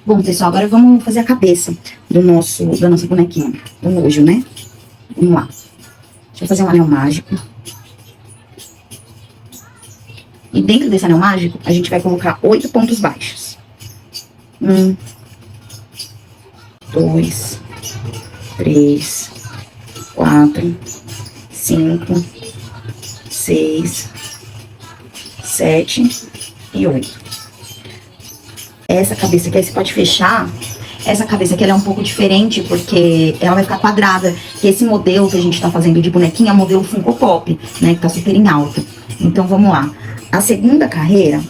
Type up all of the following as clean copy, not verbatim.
Bom, pessoal, agora vamos fazer a cabeça da nossa bonequinha, do nojo, né? Vamos lá. Deixa eu fazer um anel mágico. E dentro desse anel mágico, a gente vai colocar 8 pontos baixos. 1, 2, 3, 4, 5, 6, 7 e 8. Essa cabeça aqui, aí você pode fechar. Essa cabeça aqui, ela é um pouco diferente, porque ela vai ficar quadrada. Que esse modelo que a gente tá fazendo de bonequinha é o modelo Funko Pop, né? Que tá super em alta. Então, vamos lá. A segunda carreira...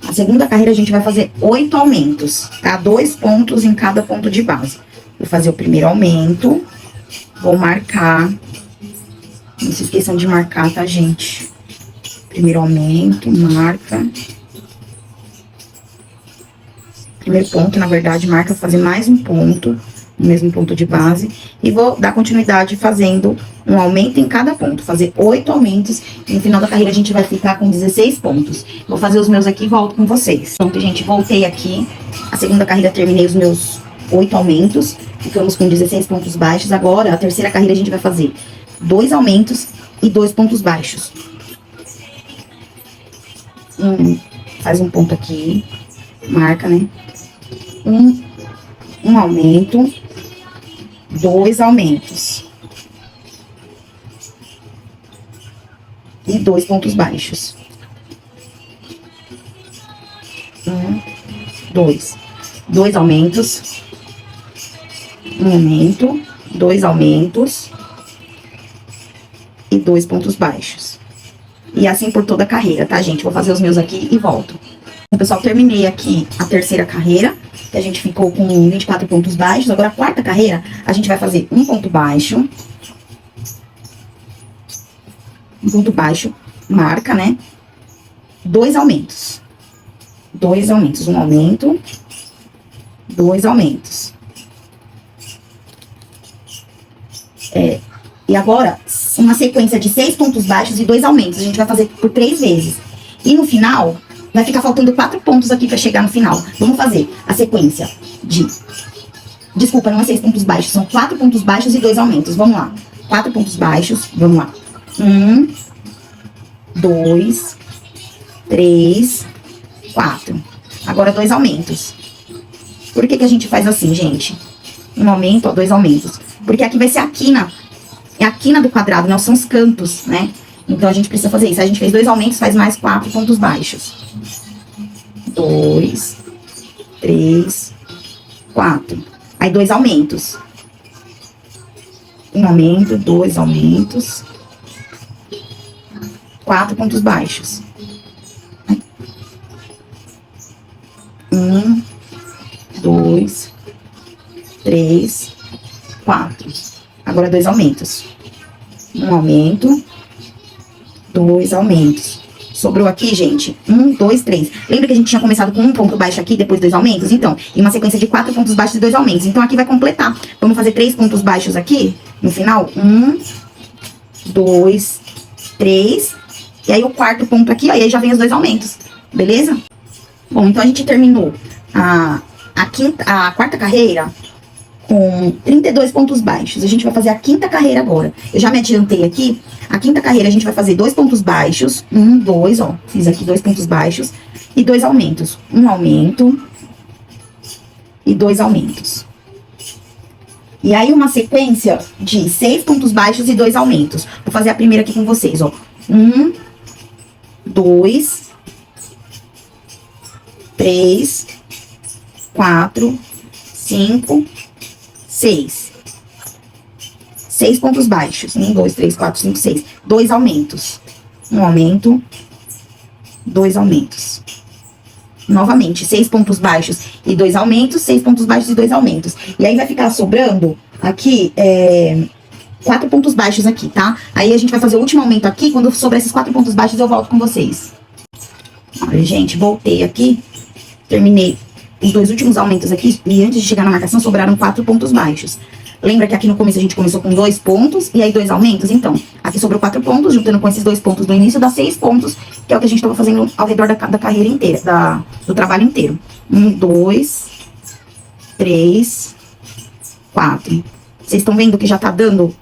a gente vai fazer 8 aumentos, tá? 2 pontos em cada ponto de base. Vou fazer o primeiro aumento. Vou marcar. Não se esqueçam de marcar, tá, gente? Primeiro aumento, marca. Primeiro ponto, na verdade, marca fazer mais um ponto, no mesmo ponto de base. E vou dar continuidade fazendo um aumento em cada ponto, fazer 8 aumentos. E no final da carreira a gente vai ficar com 16 pontos. Vou fazer os meus aqui e volto com vocês. Pronto, gente, voltei aqui. A segunda carreira terminei os meus 8 aumentos. Ficamos com 16 pontos baixos. Agora, a terceira carreira a gente vai fazer 2 aumentos e 2 pontos baixos. Faz um ponto aqui, marca, né? Um aumento, 2 aumentos e 2 pontos baixos. 2 aumentos, um aumento, 2 aumentos e 2 pontos baixos. E assim por toda a carreira, tá, gente? Vou fazer os meus aqui e volto. Bom, pessoal, terminei aqui a terceira carreira, que a gente ficou com 24 pontos baixos. Agora, a quarta carreira, a gente vai fazer um ponto baixo. Um ponto baixo, marca, né? 2 aumentos. 2 aumentos. Um aumento, 2 aumentos. E agora, uma sequência de 6 pontos baixos e 2 aumentos. A gente vai fazer por 3 vezes. E no final, vai ficar faltando 4 pontos aqui pra chegar no final. Vamos fazer a sequência de... Desculpa, não é 6 pontos baixos. São 4 pontos baixos e 2 aumentos. Vamos lá. 4 pontos baixos. Vamos lá. 1, 2, 3, 4. Agora 2 aumentos. Por que a gente faz assim, gente? Um aumento, ó, 2 aumentos. Porque aqui vai ser a quina. É a quina do quadrado, não são os cantos, né? Então, a gente precisa fazer isso. A gente fez 2 aumentos, faz mais 4 pontos baixos. 2, 3, 4. Aí, 2 aumentos. Um aumento, 2 aumentos. 4 pontos baixos. 1, 2, 3, 4. Agora 2 aumentos. Um aumento, 2 aumentos. Sobrou aqui, gente, 1, 2, 3. Lembra que a gente tinha começado com um ponto baixo aqui, depois 2 aumentos? Então, em uma sequência de 4 pontos baixos e 2 aumentos. Então, aqui vai completar. Vamos fazer 3 pontos baixos aqui, no final. 1, 2, 3. E aí, o quarto ponto aqui, ó, e aí já vem os 2 aumentos. Beleza? Bom, então a gente terminou a quarta carreira com 32 pontos baixos. A gente vai fazer a quinta carreira agora. Eu já me adiantei aqui. A quinta carreira a gente vai fazer 2 pontos baixos. 1, 2, ó. Fiz aqui 2 pontos baixos. E 2 aumentos. Um aumento. E 2 aumentos. E aí uma sequência de 6 pontos baixos e 2 aumentos. Vou fazer a primeira aqui com vocês, ó. 1, 2, 3, 4, 5, 6. 6 pontos baixos. 1, 2, 3, 4, 5, 6. 2 aumentos. Um aumento. 2 aumentos. Novamente, 6 pontos baixos e 2 aumentos. 6 pontos baixos e 2 aumentos. E aí vai ficar sobrando aqui 4 pontos baixos aqui, tá? Aí a gente vai fazer o último aumento aqui. Quando sobrar esses 4 pontos baixos, eu volto com vocês. Olha, gente, voltei aqui. Terminei os 2 últimos aumentos aqui. E antes de chegar na marcação, sobraram 4 pontos baixos. Lembra que aqui no começo a gente começou com 2 pontos e aí 2 aumentos? Então, aqui sobrou 4 pontos, juntando com esses 2 pontos do início, dá 6 pontos, que é o que a gente estava fazendo ao redor da carreira inteira, do trabalho inteiro. 1, 2, 3, 4. Vocês estão vendo que já tá dando,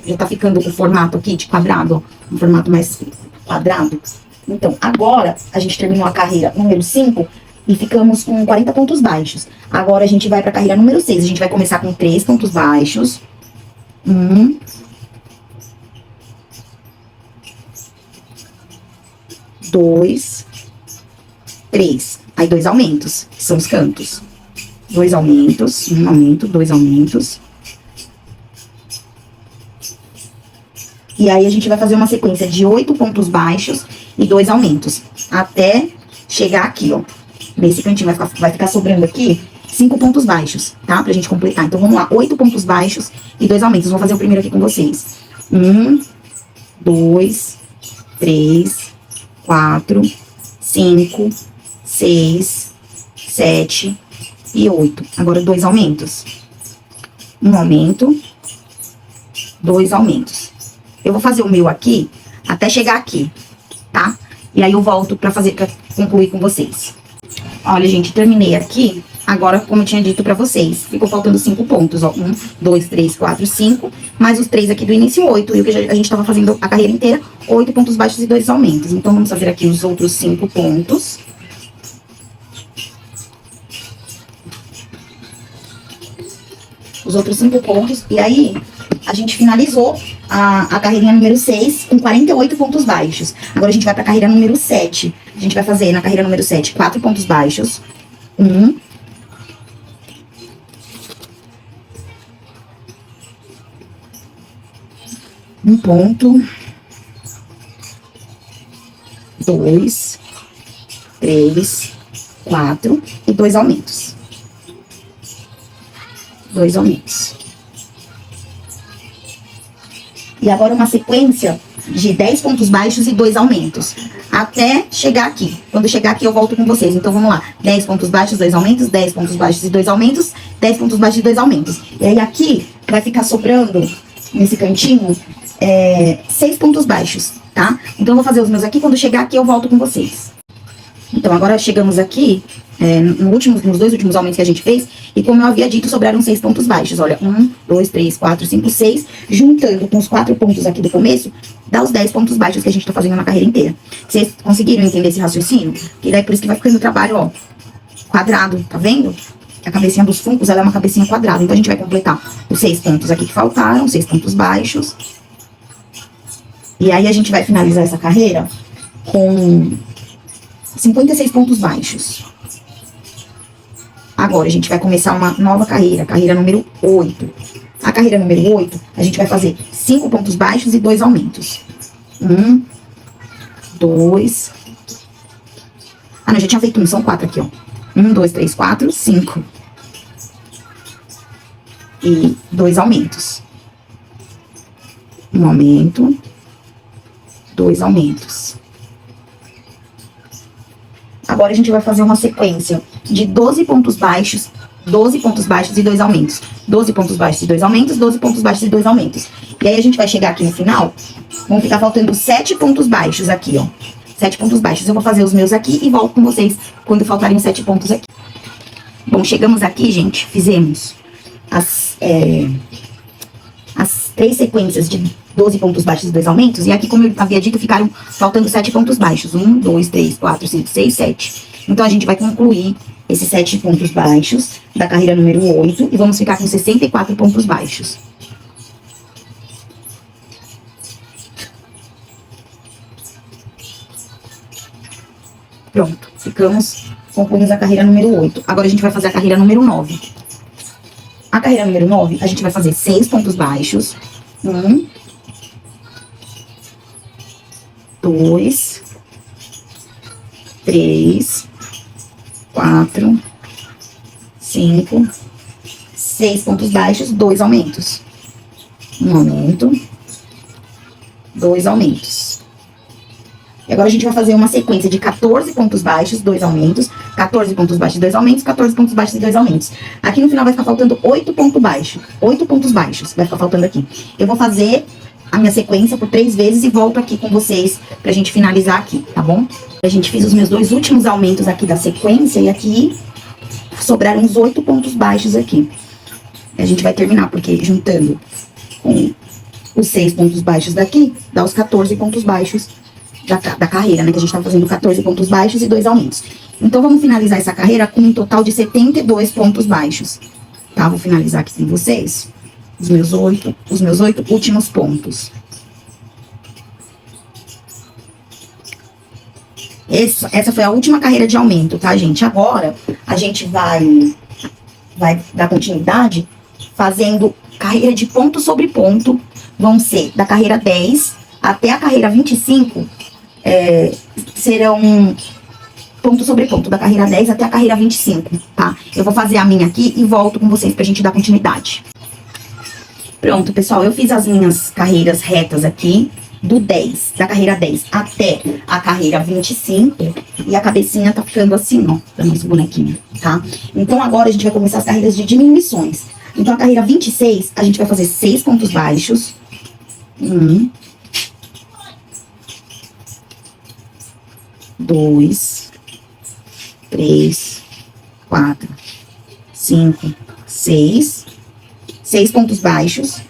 já tá ficando o formato aqui de quadrado, ó, um formato mais quadrado. Então, agora a gente terminou a carreira número 5 e ficamos com 40 pontos baixos. Agora a gente vai pra carreira número 6. A gente vai começar com 3 pontos baixos. 1, 2, 3. Aí 2 aumentos, que são os cantos. 2 aumentos, 1 aumento, 2 aumentos. E aí a gente vai fazer uma sequência de 8 pontos baixos e 2 aumentos. Até chegar aqui, ó. Nesse cantinho vai ficar sobrando aqui 5 pontos baixos, tá? Pra gente completar. Então, vamos lá. 8 pontos baixos e 2 aumentos. Vou fazer o primeiro aqui com vocês. 1, 2, 3, 4, 5, 6, 7 e 8. Agora, 2 aumentos. 1 aumento, 2 aumentos. Eu vou fazer o meu aqui até chegar aqui, tá? E aí eu volto pra concluir com vocês. Olha, gente, terminei aqui. Agora, como eu tinha dito pra vocês, ficou faltando 5 pontos, ó. 1, 2, 3, 4, 5. Mais os 3 aqui do início, 8. E o que a gente tava fazendo a carreira inteira, 8 pontos baixos e 2 aumentos. Então, vamos fazer aqui os outros 5 pontos. Os outros 5 pontos. E aí, a gente finalizou a carreirinha número 6 com 48 pontos baixos. Agora a gente vai pra carreira número 7. A gente vai fazer na carreira número 7 4 pontos baixos. 1, 1 ponto, 2, 3, 4 e 2 aumentos. 2 aumentos. E agora uma sequência de 10 pontos baixos e 2 aumentos. Até chegar aqui. Quando chegar aqui eu volto com vocês. Então vamos lá. 10 pontos baixos, 2 aumentos. 10 pontos baixos e 2 aumentos. 10 pontos baixos e 2 aumentos. E aí aqui vai ficar sobrando, nesse cantinho, 6 pontos baixos, tá? Então eu vou fazer os meus aqui. Quando chegar aqui eu volto com vocês. Então agora chegamos aqui, nos 2 últimos aumentos que a gente fez. E como eu havia dito, sobraram 6 pontos baixos. Olha, 1, 2, 3, 4, 5, 6. Juntando com os 4 pontos aqui do começo, dá os 10 pontos baixos que a gente tá fazendo na carreira inteira. Vocês conseguiram entender esse raciocínio? Que daí por isso que vai ficando o trabalho, ó, quadrado, tá vendo? A cabecinha dos funcos, ela é uma cabecinha quadrada. Então a gente vai completar os 6 pontos aqui que faltaram, 6 pontos baixos. E aí a gente vai finalizar essa carreira com 56 pontos baixos. Agora, a gente vai começar uma nova carreira, carreira número 8. A carreira número 8, a gente vai fazer 5 pontos baixos e 2 aumentos. 1, 2... Ah, não, já tinha feito um, são 4 aqui, ó. 1, 2, 3, 4, 5. E 2 aumentos. 1 aumento, 2 aumentos. Agora a gente vai fazer uma sequência de 12 pontos baixos, 12 pontos baixos e 2 aumentos. 12 pontos baixos e 2 aumentos, 12 pontos baixos e 2 aumentos. E aí a gente vai chegar aqui no final, vão ficar faltando 7 pontos baixos aqui, ó. 7 pontos baixos. Eu vou fazer os meus aqui e volto com vocês quando faltarem 7 pontos aqui. Bom, chegamos aqui, gente, fizemos as 3 sequências de 12 pontos baixos e 2 aumentos. E aqui, como eu havia dito, ficaram faltando 7 pontos baixos. 1, 2, 3, 4, 5, 6, 7. Então, a gente vai concluir esses 7 pontos baixos da carreira número 8. E vamos ficar com 64 pontos baixos. Pronto, concluímos a carreira número 8. Agora, a gente vai fazer a carreira número 9. A carreira número 9, a gente vai fazer 6 pontos baixos. 1, 2, 3, 4, 5, 6 pontos baixos, 2 aumentos. 1 aumento, 2 aumentos. E agora a gente vai fazer uma sequência de 14 pontos baixos, 2 aumentos, 14 pontos baixos e 2 aumentos, 14 pontos baixos e 2 aumentos. Aqui no final vai ficar faltando 8 pontos baixos. 8 pontos baixos vai ficar faltando aqui. Eu vou fazer a minha sequência por 3 vezes e volto aqui com vocês pra gente finalizar aqui, tá bom? A gente fiz os meus 2 últimos aumentos aqui da sequência e aqui sobraram uns 8 pontos baixos aqui. A gente vai terminar, porque juntando com os 6 pontos baixos daqui, dá os 14 pontos baixos da carreira, né? Que a gente tá fazendo 14 pontos baixos e 2 aumentos. Então, vamos finalizar essa carreira com um total de 72 pontos baixos. Tá? Vou finalizar aqui com vocês os meus 8 últimos pontos. Essa foi a última carreira de aumento, tá, gente? Agora, a gente vai dar continuidade fazendo carreira de ponto sobre ponto. Vão ser da carreira 10 até a carreira 25, serão ponto sobre ponto, da carreira 10 até a carreira 25, tá? Eu vou fazer a minha aqui e volto com vocês pra gente dar continuidade. Pronto, pessoal, eu fiz as minhas carreiras retas aqui, da carreira 10 até a carreira 25, e a cabecinha tá ficando assim, ó, da nossa bonequinha, tá? Então, agora a gente vai começar as carreiras de diminuições. Então, a carreira 26, a gente vai fazer 6 pontos baixos. 1, 2, 3, 4, 5, 6. 6 pontos baixos.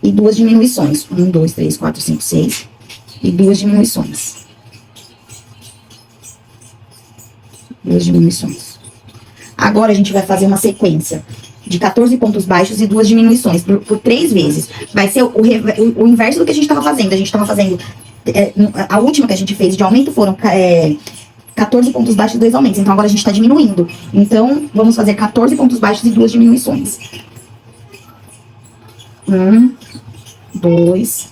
E 2 diminuições. 1, 2, 3, 4, 5, 6. E 2 diminuições. 2 diminuições. Agora, a gente vai fazer uma sequência de 14 pontos baixos e 2 diminuições por 3 vezes. Vai ser o inverso do que a gente estava fazendo. A gente estava fazendo... a última que a gente fez de aumento foram 14 pontos baixos e 2 aumentos. Então, agora a gente está diminuindo. Então, vamos fazer 14 pontos baixos e 2 diminuições. 1, 2,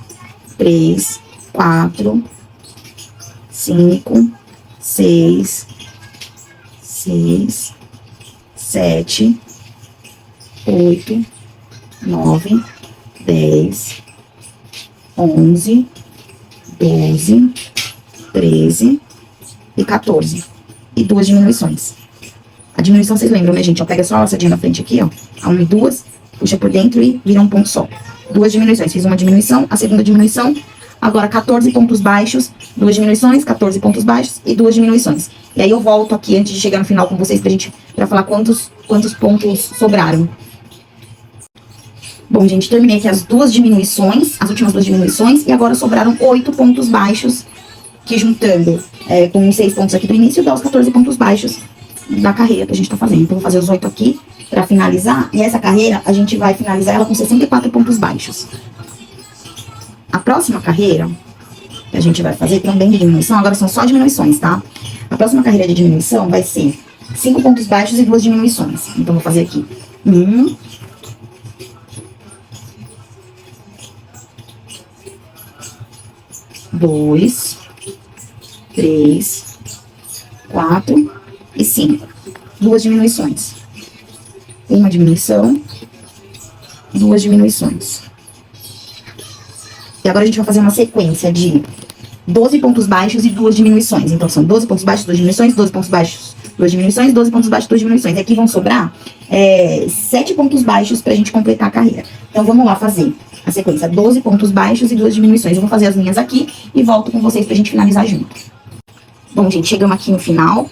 3, 4, 5, 6, 7, 8, 9, 10, 11, 12, 13 e 14. E 2 diminuições. A diminuição, vocês lembram, né, gente? Ó, pega só a laçadinha na frente aqui, ó. A 1 e 2, puxa por dentro e vira um ponto só. 2 diminuições. Fiz uma diminuição, a segunda diminuição. Agora, 14 pontos baixos, 2 diminuições, 14 pontos baixos e 2 diminuições. E aí, eu volto aqui antes de chegar no final com vocês pra falar quantos pontos sobraram. Bom, gente, terminei aqui as 2 diminuições, as últimas 2 diminuições, e agora sobraram 8 pontos baixos, que juntando com os 6 pontos aqui do início, dá os 14 pontos baixos da carreira que a gente tá fazendo. Então, vou fazer os 8 aqui pra finalizar, e essa carreira, a gente vai finalizar ela com 64 pontos baixos. A próxima carreira que a gente vai fazer também de diminuição, agora são só diminuições, tá? A próxima carreira de diminuição vai ser 5 pontos baixos e 2 diminuições. Então, vou fazer aqui 1, 2, 3, 4 e 5. 2 diminuições. Uma diminuição, 2 diminuições. E agora a gente vai fazer uma sequência de 12 pontos baixos e 2 diminuições. Então, são 12 pontos baixos, 2 diminuições, 12 pontos baixos, 2 diminuições, 12 pontos baixos, 2 diminuições. Aqui vão sobrar 7 pontos baixos pra gente completar a carreira. Então, vamos lá fazer a sequência. 12 pontos baixos e 2 diminuições. Eu vou fazer as minhas aqui e volto com vocês pra gente finalizar junto. Bom, gente, chegamos aqui no final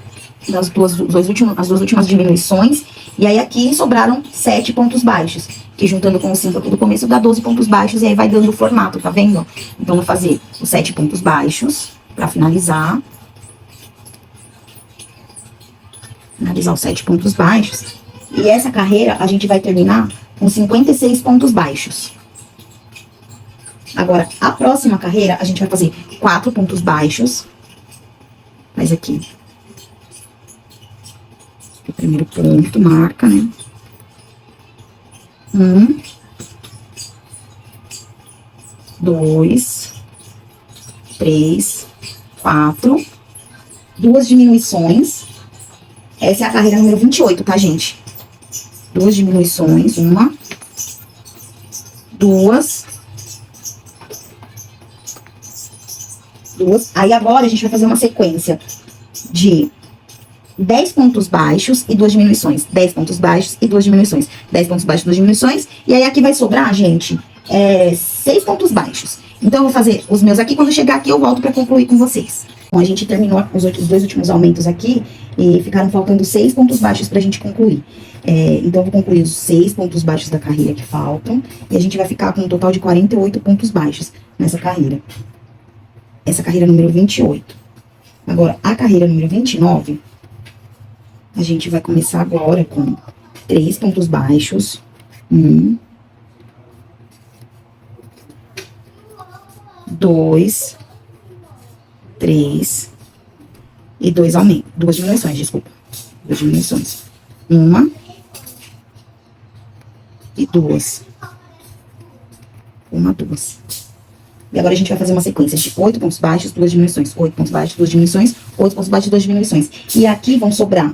das duas últimas diminuições. E aí, aqui sobraram 7 pontos baixos. Que juntando com os 5 aqui do começo dá 12 pontos baixos. E aí, vai dando o formato, tá vendo? Então, vou fazer os 7 pontos baixos pra finalizar. Finalizar os 7 pontos baixos. E essa carreira, a gente vai terminar com 56 pontos baixos. Agora, a próxima carreira, a gente vai fazer 4 pontos baixos. Faz aqui. O primeiro ponto, marca, né? 1, 2, 3, 4. 2 diminuições. Essa é a carreira número 28, tá, gente? 2 diminuições. 1, 2, duas. Aí agora a gente vai fazer uma sequência de 10 pontos baixos e 2 diminuições. 10 pontos baixos e 2 diminuições. 10 pontos baixos e 2 diminuições. E aí aqui vai sobrar, gente, 6 pontos baixos. Então, eu vou fazer os meus aqui. Quando eu chegar aqui, eu volto pra concluir com vocês. Bom, a gente terminou os dois últimos aumentos aqui. E ficaram faltando 6 pontos baixos pra gente concluir. Então, eu vou concluir os 6 pontos baixos da carreira que faltam. E a gente vai ficar com um total de 48 pontos baixos nessa carreira. Essa carreira número 28. Agora, a carreira número 29... A gente vai começar agora com 3 pontos baixos. 1, 2, 3 e 2 aumentos. 2 diminuições, desculpa. 2 diminuições. 1 e 2. 1, 2. E agora a gente vai fazer uma sequência de 8 pontos baixos, 2 diminuições. 8 pontos baixos, 2 diminuições. 8 pontos baixos, 2 diminuições. E aqui vão sobrar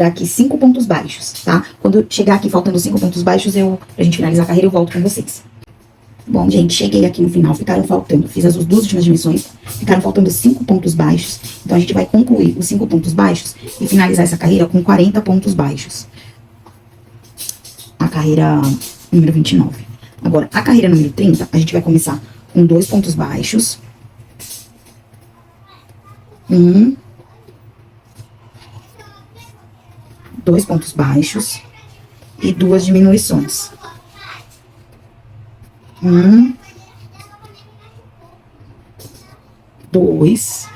aqui 5 pontos baixos, tá? Quando chegar aqui faltando 5 pontos baixos, pra gente finalizar a carreira, eu volto com vocês. Bom, gente, cheguei aqui no final, ficaram faltando, fiz as duas últimas dimensões, ficaram faltando 5 pontos baixos. Então, a gente vai concluir os 5 pontos baixos e finalizar essa carreira com 40 pontos baixos. A carreira número 29. Agora, a carreira número 30, a gente vai começar com 2 pontos baixos. 1, 2 pontos baixos e 2 diminuições. 1, 2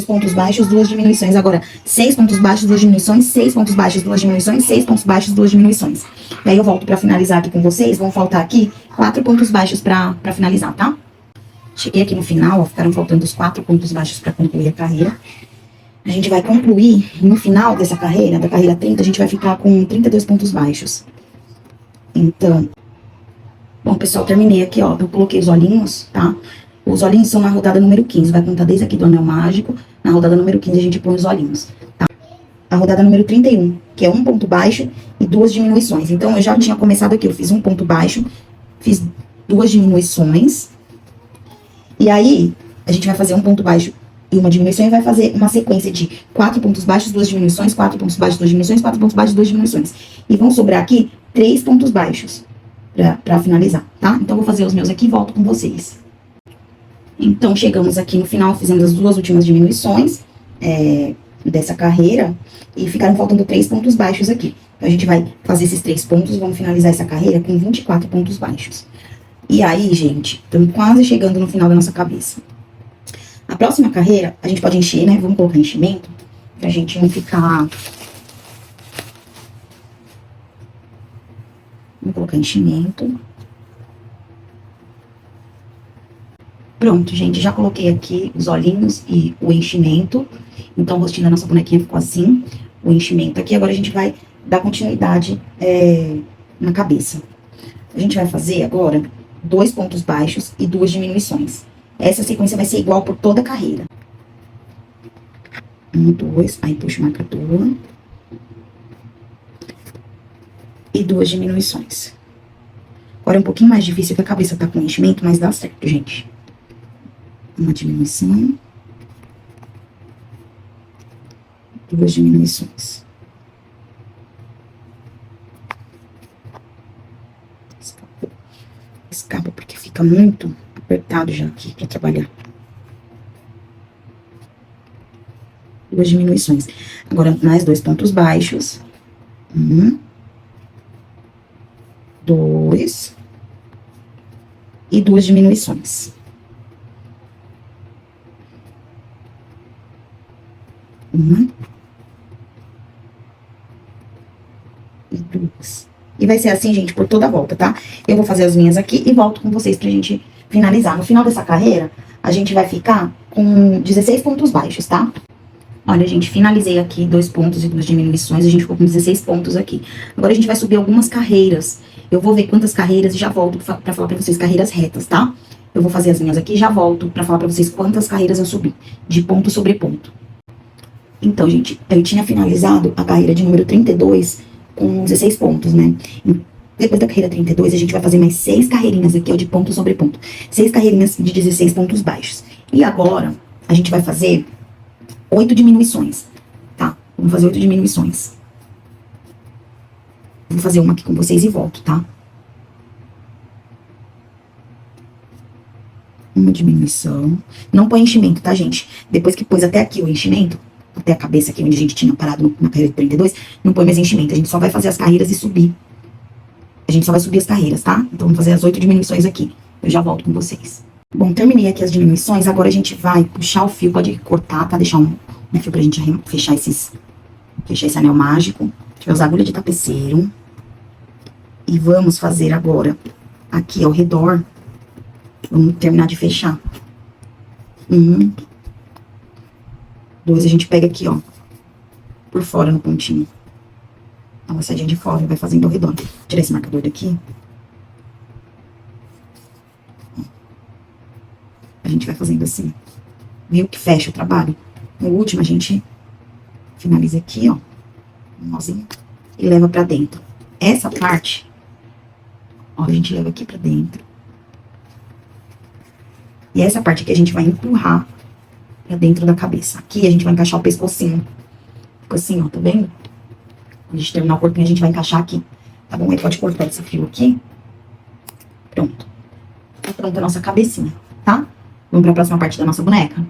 pontos baixos, 2 diminuições. Agora, 6 pontos baixos, 2 diminuições, 6 pontos baixos, 2 diminuições, 6 pontos baixos, 2 diminuições. E aí eu volto pra finalizar aqui com vocês. Vão faltar aqui 4 pontos baixos pra finalizar, tá? Cheguei aqui no final, ó, ficaram faltando os 4 pontos baixos pra concluir a carreira. A gente vai concluir, no final dessa carreira, da carreira 30, a gente vai ficar com 32 pontos baixos. Então, bom, pessoal, terminei aqui, ó, eu coloquei os olhinhos, tá? Os olhinhos são na rodada número 15, vai contar desde aqui do anel mágico, na rodada número 15 a gente põe os olhinhos, tá? A rodada número 31, que é 1 ponto baixo e 2 diminuições. Então, eu já tinha começado aqui, eu fiz 1 ponto baixo, fiz 2 diminuições, e aí, a gente vai fazer 1 ponto baixo e 1 diminuição, e vai fazer uma sequência de 4 pontos baixos, 2 diminuições, 4 pontos baixos, 2 diminuições, 4 pontos baixos, 2 diminuições. E vão sobrar aqui 3 pontos baixos pra finalizar, tá? Então, eu vou fazer os meus aqui e volto com vocês. Então, chegamos aqui no final, fizemos as duas últimas diminuições dessa carreira, e ficaram faltando 3 pontos baixos aqui. Então, a gente vai fazer esses 3 pontos, vamos finalizar essa carreira com 24 pontos baixos. E aí, gente, estamos quase chegando no final da nossa cabeça. A próxima carreira, a gente pode encher, né? Vamos colocar enchimento, pra gente não ficar... Vamos colocar enchimento. Pronto, gente, já coloquei aqui os olhinhos e o enchimento. Então, o rostinho da nossa bonequinha ficou assim, o enchimento aqui. Agora, a gente vai dar continuidade na cabeça. A gente vai fazer agora 2 pontos baixos e 2 diminuições. Essa sequência vai ser igual por toda a carreira. 1, 2, aí puxo o marcador. E 2 diminuições. Agora é um pouquinho mais difícil, que a cabeça tá com enchimento, mas dá certo, gente. Uma diminuição. 2 diminuições. Escapa porque fica muito apertado já aqui pra trabalhar. 2 diminuições. Agora, mais 2 pontos baixos. 1, 2 e 2 diminuições. 1 e 2. E vai ser assim, gente, por toda a volta, tá? Eu vou fazer as minhas aqui e volto com vocês pra gente finalizar. No final dessa carreira, a gente vai ficar com 16 pontos baixos, tá? Olha, gente, finalizei aqui 2 pontos e 2 diminuições, a gente ficou com 16 pontos aqui. Agora, a gente vai subir algumas carreiras. Eu vou ver quantas carreiras e já volto pra falar pra vocês carreiras retas, tá? Eu vou fazer as minhas aqui e já volto pra falar pra vocês quantas carreiras eu subi, de ponto sobre ponto. Então, gente, eu tinha finalizado a carreira de número 32 com 16 pontos, né? Depois da carreira 32, a gente vai fazer mais 6 carreirinhas aqui, ó, de ponto sobre ponto. 6 carreirinhas de 16 pontos baixos. E agora, a gente vai fazer 8 diminuições, tá? Vamos fazer 8 diminuições. Vou fazer uma aqui com vocês e volto, tá? Uma diminuição. Não põe enchimento, tá, gente? Depois que pôs até aqui o enchimento, até a cabeça aqui onde a gente tinha parado na carreira de 32, não põe mais enchimento. A gente só vai fazer as carreiras e subir. A gente só vai subir as carreiras, tá? Então, vamos fazer as 8 diminuições aqui. Eu já volto com vocês. Bom, terminei aqui as diminuições. Agora a gente vai puxar o fio, pode cortar, tá? Deixar um fio pra gente fechar esse anel mágico. A gente vai usar agulha de tapeceiro. E vamos fazer agora, aqui ao redor, vamos terminar de fechar. 1, 2, a gente pega aqui, ó, por fora no pontinho. Dá uma saidinha de fora, vai fazendo ao redor. Tirar esse marcador daqui. A gente vai fazendo assim. Viu que fecha o trabalho? No último, a gente finaliza aqui, ó, um nozinho, e leva pra dentro. Essa parte, ó, a gente leva aqui pra dentro. E essa parte aqui a gente vai empurrar pra dentro da cabeça. Aqui a gente vai encaixar o pescocinho. Fica assim, ó, tá vendo? Quando a gente terminar o corpinho, a gente vai encaixar aqui. Tá bom? Aí pode cortar esse fio aqui. Pronto. Tá pronta a nossa cabecinha, tá? Vamos pra próxima parte da nossa boneca?